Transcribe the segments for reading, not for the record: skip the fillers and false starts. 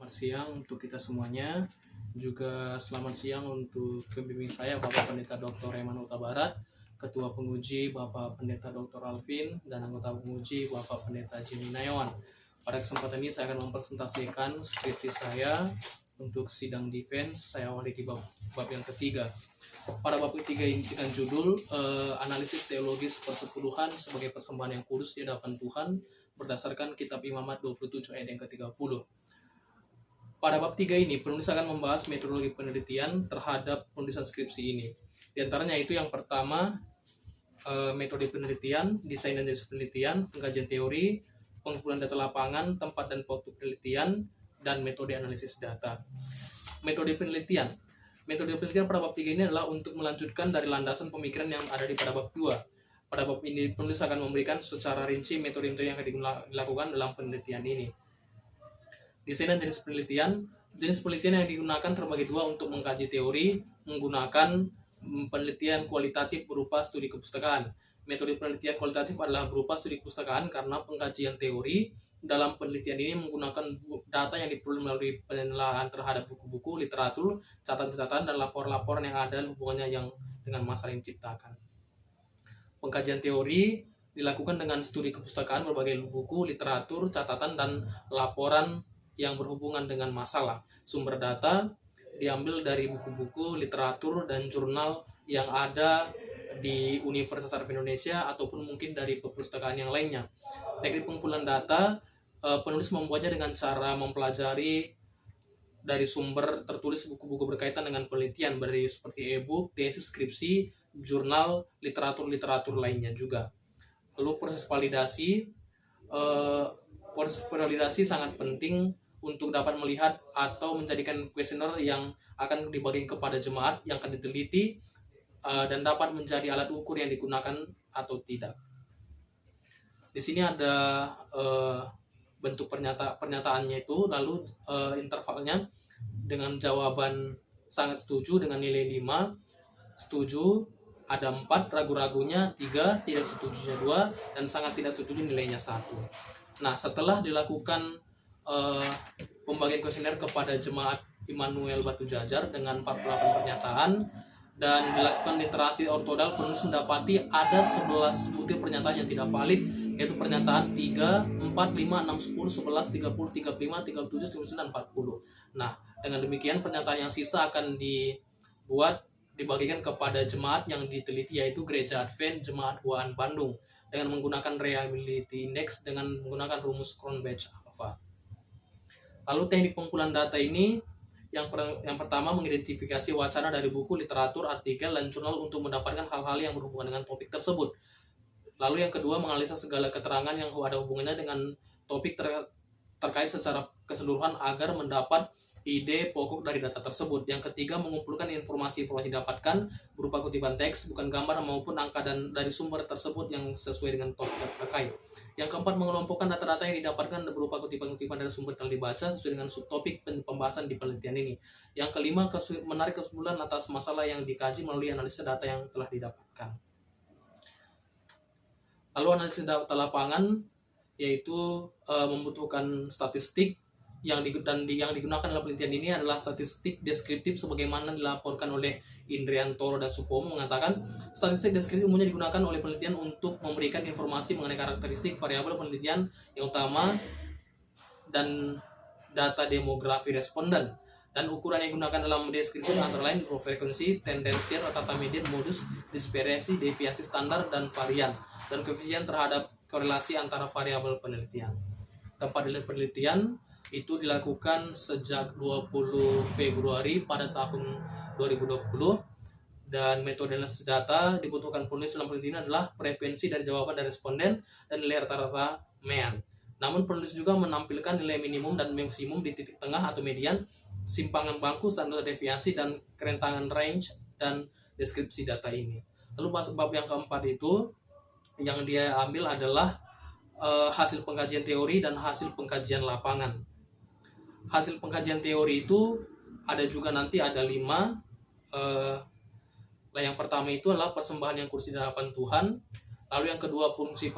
Selamat siang untuk kita semuanya. Juga selamat siang untuk pembimbing saya Bapak Pendeta Dr. Reman Huta Barat, Ketua Penguji Bapak Pendeta Dr. Alvin, dan anggota penguji Bapak Pendeta Jimmy Nayawan. Pada kesempatan ini saya akan mempresentasikan skripsi saya untuk sidang defense. Saya awali di bab yang ketiga. Pada bab ketiga ini dengan judul analisis teologis persepuluhan sebagai persembahan yang kudus di hadapan Tuhan berdasarkan kitab Imamat 27 ayat yang ke-30. Pada bab 3 ini, penulis akan membahas metodologi penelitian terhadap penulisan skripsi ini. Di antaranya itu yang pertama, metode penelitian, desain dan jenis penelitian, pengkajian teori, pengumpulan data lapangan, tempat dan waktu penelitian, dan metode analisis data. Metode penelitian. Metode penelitian pada bab 3 ini adalah untuk melanjutkan dari landasan pemikiran yang ada di pada bab 2. Pada bab ini, penulis akan memberikan secara rinci metode-metode yang akan dilakukan dalam penelitian ini. Desain dan jenis penelitian. Jenis penelitian yang digunakan terbagi dua untuk mengkaji teori, menggunakan penelitian kualitatif berupa studi kepustakaan. Metode penelitian kualitatif adalah berupa studi kepustakaan karena pengkajian teori dalam penelitian ini menggunakan data yang diperoleh melalui penelitian terhadap buku-buku, literatur, catatan-catatan, dan laporan-laporan yang ada hubungannya yang dengan masalah yang diciptakan. Pengkajian teori dilakukan dengan studi kepustakaan berbagai buku, literatur, catatan, dan laporan yang berhubungan dengan masalah. Sumber data diambil dari buku-buku, literatur, dan jurnal yang ada di Universitas Arab Indonesia ataupun mungkin dari perpustakaan yang lainnya. Teknik pengumpulan data, penulis membuatnya dengan cara mempelajari dari sumber tertulis buku-buku berkaitan dengan penelitian dari seperti e-book, tesis, skripsi, jurnal, literatur lainnya juga. Lalu proses validasi sangat penting untuk dapat melihat atau menjadikan kuesioner yang akan dibagikan kepada jemaat yang akan diteliti dan dapat menjadi alat ukur yang digunakan atau tidak. Di sini ada bentuk pernyataannya itu, lalu intervalnya dengan jawaban sangat setuju dengan nilai 5, setuju ada 4, ragu-ragunya 3, tidak setujunya 2, dan sangat tidak setuju nilainya 1. Nah, setelah dilakukan pembagian kuesioner kepada jemaat Immanuel Batu Jajar dengan 48 pernyataan dan dilakukan literasi ortodal, penulis mendapati ada 11 butir pernyataan yang tidak valid, yaitu pernyataan 3, 4, 5, 6, 10, 11, 30, 35, 37, 39, 40. Nah, dengan demikian pernyataan yang sisa akan dibagikan kepada jemaat yang diteliti, yaitu Gereja Advent Jemaat Huaan Bandung, dengan menggunakan reliability index dengan menggunakan rumus Cronbach-Alpha. Lalu teknik pengumpulan data ini yang pertama mengidentifikasi wacana dari buku, literatur, artikel, dan jurnal untuk mendapatkan hal-hal yang berhubungan dengan topik tersebut. Lalu yang kedua menganalisa segala keterangan yang ada hubungannya dengan topik terkait secara keseluruhan agar mendapat ide pokok dari data tersebut. Yang ketiga mengumpulkan informasi-informasi didapatkan berupa kutipan teks, bukan gambar maupun angka dan dari sumber tersebut yang sesuai dengan topik terkait. Yang keempat mengelompokkan data-data yang didapatkan berupa kutipan-kutipan dari sumber yang dibaca sesuai dengan subtopik pembahasan di penelitian ini. Yang kelima menarik kesimpulan atas masalah yang dikaji melalui analisis data yang telah didapatkan. Lalu analisis data lapangan yaitu membutuhkan statistik yang digunakan dalam penelitian ini adalah statistik deskriptif sebagaimana dilaporkan oleh Indriantoro dan Supomo, mengatakan statistik deskriptif umumnya digunakan oleh penelitian untuk memberikan informasi mengenai karakteristik variabel penelitian yang utama dan data demografi responden, dan ukuran yang digunakan dalam deskriptif antara lain frekuensi, tendensial, rata median, modus, dispersi, deviasi standar, dan varian, dan koefisien terhadap korelasi antara variabel penelitian. Tempat penelitian itu dilakukan sejak 20 Februari pada tahun 2020, dan metode analisis data dibutuhkan penulis dalam penelitian adalah frekuensi dari jawaban dari responden dan nilai rata-rata mean. Namun penulis juga menampilkan nilai minimum dan maksimum di titik tengah atau median, simpangan bangku, standar deviasi, dan kerentanan range dan deskripsi data ini. Lalu bab yang keempat itu yang dia ambil adalah hasil pengkajian teori dan hasil pengkajian lapangan. Hasil pengkajian teori itu ada juga nanti ada 5. Yang pertama itu adalah persembahan yang kudus di hadapan Tuhan. Lalu yang kedua fungsi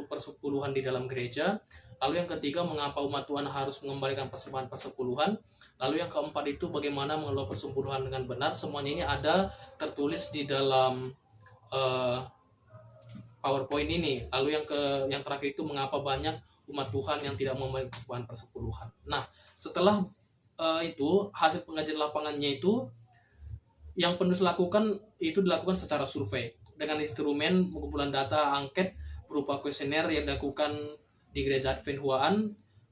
persepuluhan di dalam gereja. Lalu yang ketiga, mengapa umat Tuhan harus mengembalikan persembahan persepuluhan. Lalu yang keempat itu, bagaimana mengelola persepuluhan dengan benar. Semuanya ini ada tertulis di dalam PowerPoint ini. Lalu yang terakhir itu, mengapa banyak umat Tuhan yang tidak membayar persembahan persepuluhan. Nah, setelah itu hasil pengajian lapangannya itu, yang penulis lakukan itu dilakukan secara survei dengan instrumen pengumpulan data angket berupa kuesioner yang dilakukan di Gereja Advent Huaan,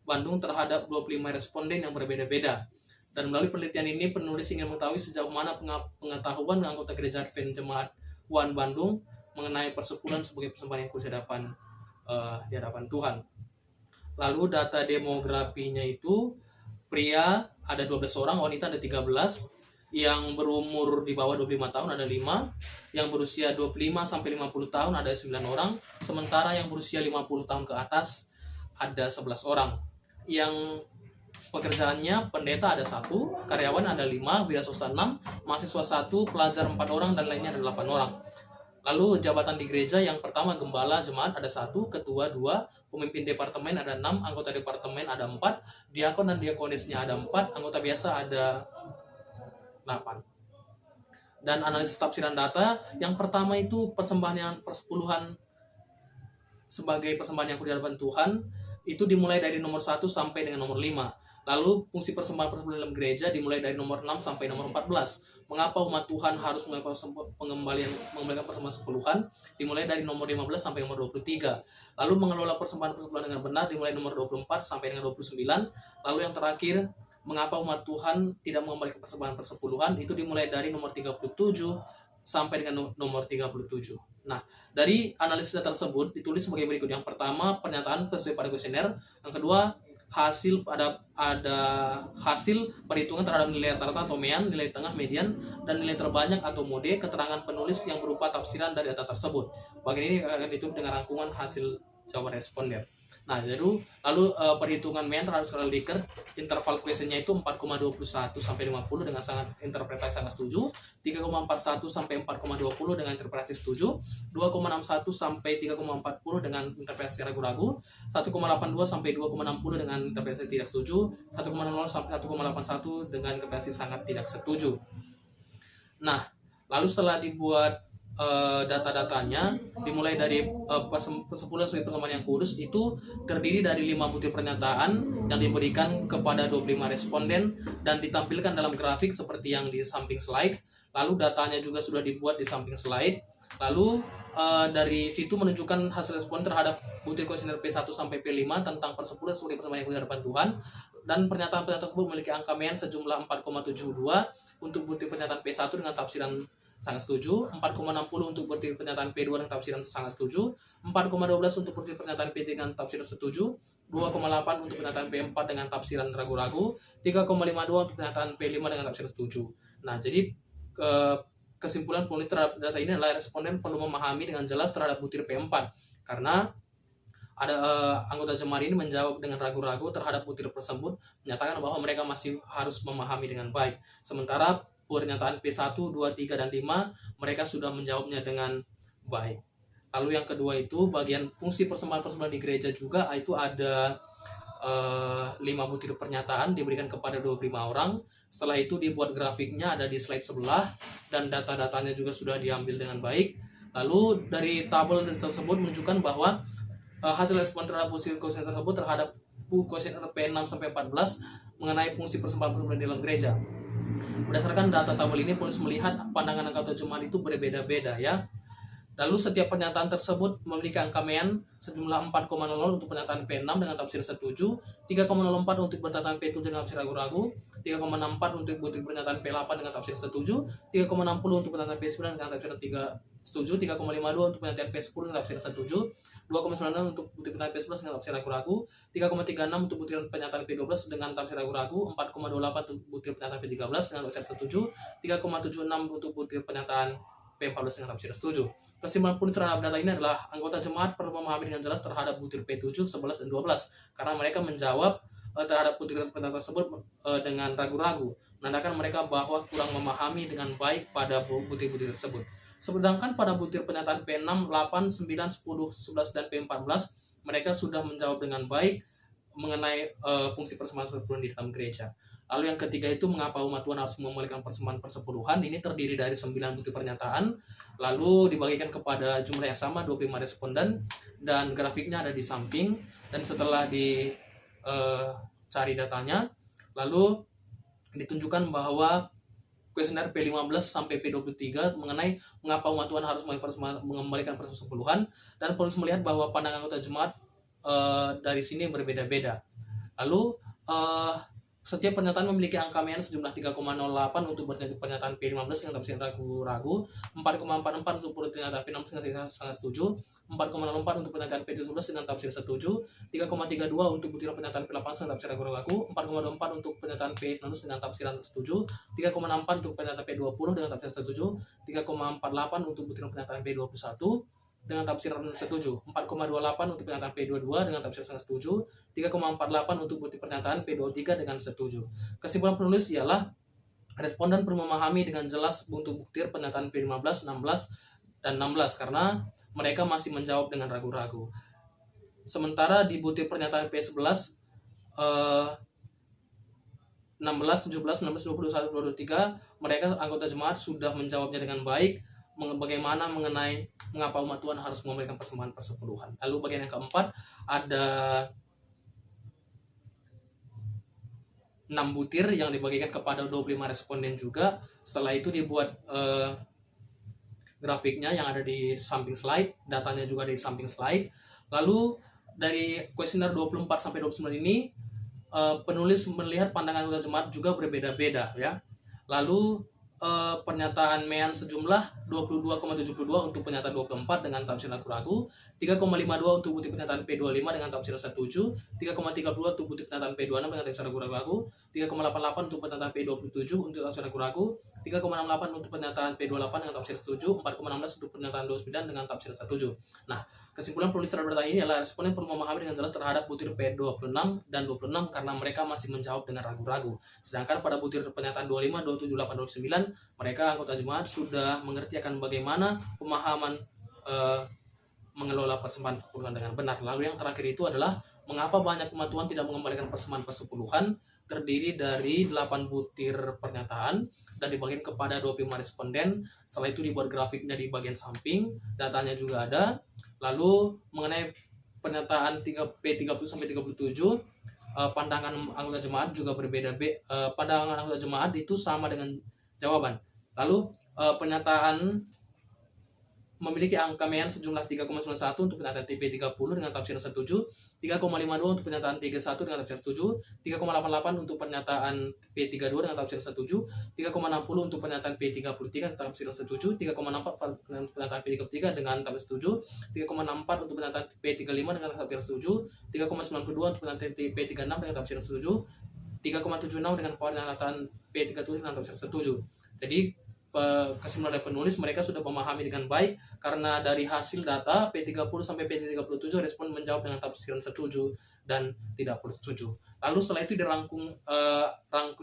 Bandung terhadap 25 responden yang berbeda-beda. Dan melalui penelitian ini, penulis ingin mengetahui sejauh mana pengetahuan anggota Gereja Advent Jemaat Huaan Bandung mengenai persepuluhan sebagai persembahan yang kudus di hadapan Tuhan. Lalu data demografinya itu, pria ada 12 orang, wanita ada 13, yang berumur di bawah 25 tahun ada 5, yang berusia 25 sampai 50 tahun ada 9 orang, sementara yang berusia 50 tahun ke atas ada 11 orang. Yang pekerjaannya, pendeta ada 1, karyawan ada 5, wira swasta 6, mahasiswa 1, pelajar 4 orang, dan lainnya ada 8 orang. Lalu jabatan di gereja, yang pertama gembala jemaat ada 1, ketua 2, pemimpin departemen ada 6, anggota departemen ada 4, diakon dan diakonisnya ada 4, anggota biasa ada 8. Dan analisis tafsiran data, yang pertama itu persembahan yang persepuluhan sebagai persembahan yang kudus di hadapan Tuhan itu dimulai dari nomor 1 sampai dengan nomor 5. Lalu fungsi persembahan persepuluhan dalam gereja dimulai dari nomor 6 sampai nomor 14. Mengapa umat Tuhan harus mengembalikan persembahan persepuluhan dimulai dari nomor 15 sampai nomor 23. Lalu mengelola persembahan persepuluhan dengan benar dimulai nomor 24 sampai dengan 29. Lalu yang terakhir, mengapa umat Tuhan tidak mengembalikan persembahan persepuluhan itu dimulai dari nomor 37 sampai dengan nomor 37. Nah, dari analisis data tersebut ditulis sebagai berikut. Yang pertama, pernyataan sesuai pada kuesioner. Yang kedua, hasil ada hasil perhitungan terhadap nilai rata-rata atau mean, nilai tengah median, dan nilai terbanyak atau mode, keterangan penulis yang berupa tafsiran dari data tersebut. Bagian ini akan ditutup dengan rangkuman hasil jawaban responden. Nah, lalu perhitungan mean terhadap skala Likert, interval questionnya itu 4,21 sampai 50 dengan sangat interpretasi sangat setuju, 3,41 sampai 4,20 dengan interpretasi setuju, 2,61 sampai 3,40 dengan interpretasi ragu-ragu, 1,82 sampai 2,60 dengan interpretasi tidak setuju, 1,00 sampai 1,81 dengan interpretasi sangat tidak setuju. Nah, lalu setelah dibuat data-datanya, dimulai dari persepuluhan sebagai persembahan yang kudus itu terdiri dari 5 butir pernyataan yang diberikan kepada 25 responden dan ditampilkan dalam grafik seperti yang di samping slide. Lalu datanya juga sudah dibuat di samping slide. Lalu dari situ menunjukkan hasil respon terhadap butir kuesioner P1 sampai P5 tentang persepuluhan sebagai persembahan yang kudus di hadapan Tuhan, dan pernyataan-pernyataan tersebut memiliki angka mean sejumlah 4,72 untuk butir pernyataan P1 dengan tafsiran sangat setuju, 4,60 untuk butir pernyataan P2 dengan tafsiran sangat setuju, 4,12 untuk butir pernyataan P3 dengan tafsiran setuju, 2,8 untuk pernyataan P4 dengan tafsiran ragu-ragu, 3,52 untuk pernyataan P5 dengan tafsiran setuju. Nah, jadi kesimpulan penulis terhadap data ini adalah responden perlu memahami dengan jelas terhadap butir P4 karena ada anggota jemaat ini menjawab dengan ragu-ragu terhadap butir tersebut, menyatakan bahwa mereka masih harus memahami dengan baik. Sementara pernyataan P1, 2, 3, dan 5 mereka sudah menjawabnya dengan baik. Lalu yang kedua itu bagian fungsi persembahan-persembahan di gereja juga, itu ada 5 butir pernyataan diberikan kepada 25 orang. Setelah itu dibuat grafiknya ada di slide sebelah dan data-datanya juga sudah diambil dengan baik. Lalu dari tabel tersebut menunjukkan bahwa hasil respon terhadap butir kuesioner tersebut terhadap kuesioner P6 sampai 14 mengenai fungsi persembahan-persembahan di dalam gereja. Berdasarkan data tabel ini, penulis melihat pandangan anggota jemaat itu berbeda-beda ya. Lalu setiap pernyataan tersebut memiliki angka mean sejumlah 4,00 untuk pernyataan P6 dengan tafsir setuju, 3,04 untuk pernyataan P7 dengan tafsir ragu-ragu, 3,64 untuk butir pernyataan P8 dengan tafsir setuju, 3,60 untuk pernyataan P9 dengan tafsir 3 setuju, 3,52 untuk pernyataan P10 dengan tafsir setuju, 2,96 untuk butir pernyataan P11 dengan tafsir ragu-ragu, 3,36 untuk butir pernyataan P12 dengan tafsir ragu-ragu, 4,28 untuk butir pernyataan P13 dengan tafsir setuju, 3,76 untuk butir pernyataan P14 dengan tafsir setuju. Kesimpulan penulis terhadap data ini adalah anggota jemaat perlu memahami dengan jelas terhadap butir P7, 11, dan 12 karena mereka menjawab terhadap butir pernyataan tersebut dengan ragu-ragu, menandakan mereka bahwa kurang memahami dengan baik pada butir-butir tersebut. Sedangkan pada butir pernyataan P6, 8, 9, 10, 11, dan P14 mereka sudah menjawab dengan baik mengenai fungsi persembahan persepuluhan di dalam gereja. Lalu yang ketiga itu mengapa umat Tuhan harus memberikan persembahan persepuluhan. Ini terdiri dari 9 bukti pernyataan, lalu dibagikan kepada jumlah yang sama 25 responden, dan grafiknya ada di samping. Dan setelah dicari datanya, lalu ditunjukkan bahwa kuesioner P15 sampai P23 mengenai mengapa umat Tuhan harus mengembalikan persepuluhan, dan perlu melihat bahwa pandangan anggota jemaat dari sini berbeda-beda. Lalu setiap pernyataan memiliki angka MEAN sejumlah 3,08 untuk pernyataan P15 dengan tafsir ragu-ragu, 4,44 untuk pernyataan P16 dengan sangat setuju, 4,04 untuk pernyataan P17 dengan tafsir setuju, 3,32 untuk butiran pernyataan P18 dengan tafsir ragu-ragu, 4,24 untuk pernyataan P19 dengan tafsiran setuju, 3,64 untuk pernyataan P20 dengan tafsir setuju, 3,48 untuk butiran pernyataan P21 dengan tafsiran setuju, 4,28 untuk pernyataan P22 dengan tafsir sangat setuju, 3,48 untuk bukti pernyataan P23 dengan setuju. Kesimpulan penulis ialah responden perlu memahami dengan jelas untuk bukti pernyataan P15, 16, dan 16 karena mereka masih menjawab dengan ragu-ragu. Sementara di bukti pernyataan P11, 16, 17, 19, 20, 21, 23, mereka anggota jemaat sudah menjawabnya dengan baik, bagaimana mengenai mengapa umat Tuhan harus memberikan persembahan persepuluhan. Lalu bagian yang keempat ada 6 butir yang dibagikan kepada 25 responden juga. Setelah itu dibuat grafiknya yang ada di samping slide, datanya juga di samping slide. Lalu dari kuesioner 24 sampai 29 ini penulis melihat pandangan anggota jemaat juga berbeda-beda ya. Lalu pernyataan MEAN sejumlah 22,72 untuk pernyataan 24 dengan tafsir ragu-ragu, 3,52 untuk bukti pernyataan P25 dengan tafsir setuju, 3,32 untuk bukti pernyataan P26 dengan tafsir ragu-ragu, 3,88 untuk pernyataan P27 untuk tafsir ragu-ragu, 3,68 untuk pernyataan P28 dengan tafsir setuju, 4,16 untuk pernyataan 29 dengan tafsir setuju. Nah, kesimpulan penulis terhadap data ini adalah responden perlu memahami dengan jelas terhadap butir P26 dan 26 karena mereka masih menjawab dengan ragu-ragu. Sedangkan pada butir pernyataan 25, 27, 8, 29, mereka anggota jemaat sudah mengerti akan bagaimana pemahaman mengelola persembahan persepuluhan dengan benar. Lalu yang terakhir itu adalah mengapa banyak umat Tuhan tidak mengembalikan persembahan persepuluhan, terdiri dari 8 butir pernyataan dan dibagikan kepada 25 responden. Setelah itu dibuat grafiknya di bagian samping, datanya juga ada. Lalu mengenai pernyataan P30 sampai 37, pandangan anggota jemaat juga berbeda. Pandangan anggota jemaat itu sama dengan jawaban. Lalu pernyataan memiliki angka MEAN sejumlah 3,91 untuk pernyataan P30 dengan tafsir setuju, 3,52 untuk pernyataan 31 dengan tafsir setuju, 3,88 untuk pernyataan P32 dengan tafsir setuju, 3,60 untuk pernyataan P33 dengan tafsir setuju, 3,64 untuk pernyataan P33 dengan tafsir setuju, 3,64 untuk pernyataan P35 dengan tafsir setuju, 3,92 untuk pernyataan P36 dengan tafsir setuju, 3,76 dengan pernyataan P37 dengan tafsir setuju. Jadi kesimpulan dari penulis, mereka sudah memahami dengan baik karena dari hasil data P30 sampai P37 respon menjawab dengan tafsiran setuju dan tidak setuju. Lalu setelah itu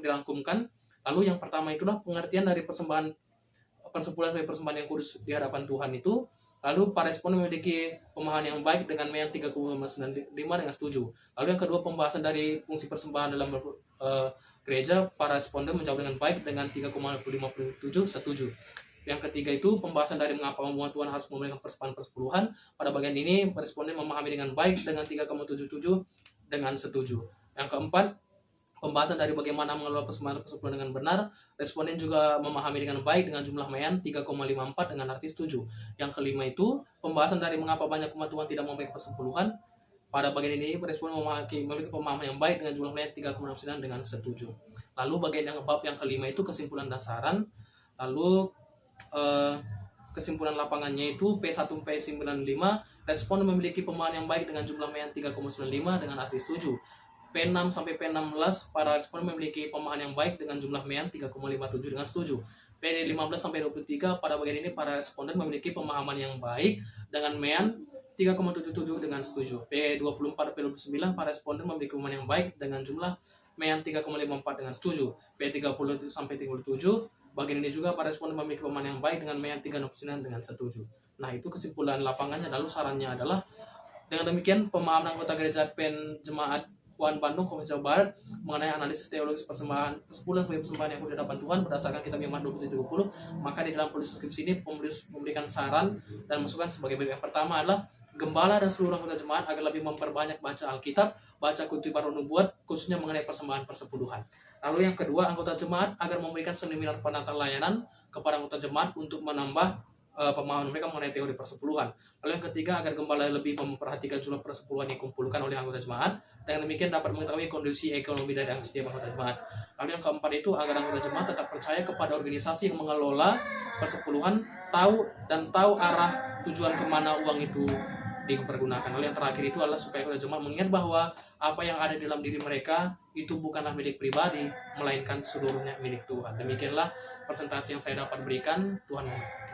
dirangkumkan. Lalu yang pertama itulah pengertian dari persembahan persepuluhan sebagai persembahan yang kudus di hadapan Tuhan itu. Lalu para respon memiliki pemahaman yang baik dengan MEAN 3,95 dengan setuju. Lalu yang kedua, pembahasan dari fungsi persembahan dalam gereja, para responden menjawab dengan baik dengan 3,57 setuju. Yang ketiga itu pembahasan dari mengapa umat Tuhan harus memberikan persembahan persepuluhan. Pada bagian ini responden memahami dengan baik dengan 3,77 dengan setuju. Yang keempat, pembahasan dari bagaimana mengelola persembahan persepuluhan dengan benar. Responden juga memahami dengan baik dengan jumlah MEAN 3,54 dengan arti setuju. Yang kelima itu pembahasan dari mengapa banyak umat Tuhan tidak memberikan persepuluhan. Pada bagian ini, responden memiliki pemahaman yang baik dengan jumlah MEAN 3,69 dengan setuju. Lalu bagian yang bab yang kelima itu kesimpulan dan saran. Lalu kesimpulan lapangannya itu P1 P95, respon memiliki pemahaman yang baik dengan jumlah MEAN 3,95 dengan arti setuju. P6 sampai P16, para respon memiliki pemahaman yang baik dengan jumlah MEAN 3,57 dengan setuju. P15 sampai 23, pada bagian ini para responden memiliki pemahaman yang baik dengan MEAN 3,77 dengan setuju. P24, P29, para responden memiliki pemahaman yang baik dengan jumlah MEAN 3,54 dengan setuju. P30 sampai 37, bagian ini juga para responden memiliki pemahaman yang baik dengan MEAN 3,69 dengan setuju. Nah, itu kesimpulan lapangannya. Lalu sarannya adalah, dengan demikian pemahaman anggota gereja Advent Jemaat UAN Bandung, Provinsi Jawa Barat, mengenai analisis teologis persembahan persepuluhan sebagai persembahan yang di hadapan Tuhan berdasarkan kitab Iman 27:30. Maka di dalam tulis skripsi ini penulis memberikan saran dan masukan sebagai berikut. Yang pertama adalah gembala dan seluruh anggota jemaat agar lebih memperbanyak baca Alkitab, baca kutipan roh nubuat, khususnya mengenai persembahan persepuluhan. Lalu yang kedua, anggota jemaat agar memberikan seminar penata layanan kepada anggota jemaat untuk menambah pemahaman mereka mengenai teori persepuluhan. Lalu yang ketiga, agar gembala lebih memperhatikan jumlah persepuluhan yang dikumpulkan oleh anggota jemaat, dengan demikian dapat mengetahui kondisi ekonomi dari setiap anggota jemaat. Lalu yang keempat itu, agar anggota jemaat tetap percaya kepada organisasi yang mengelola persepuluhan, tahu arah tujuan kemana uang itu dipergunakan. Lalu yang terakhir itu adalah supaya anggota jemaat mengingat bahwa apa yang ada di dalam diri mereka itu bukanlah milik pribadi, melainkan seluruhnya milik Tuhan. Demikianlah presentasi yang saya dapat berikan. Tuhan memberkati.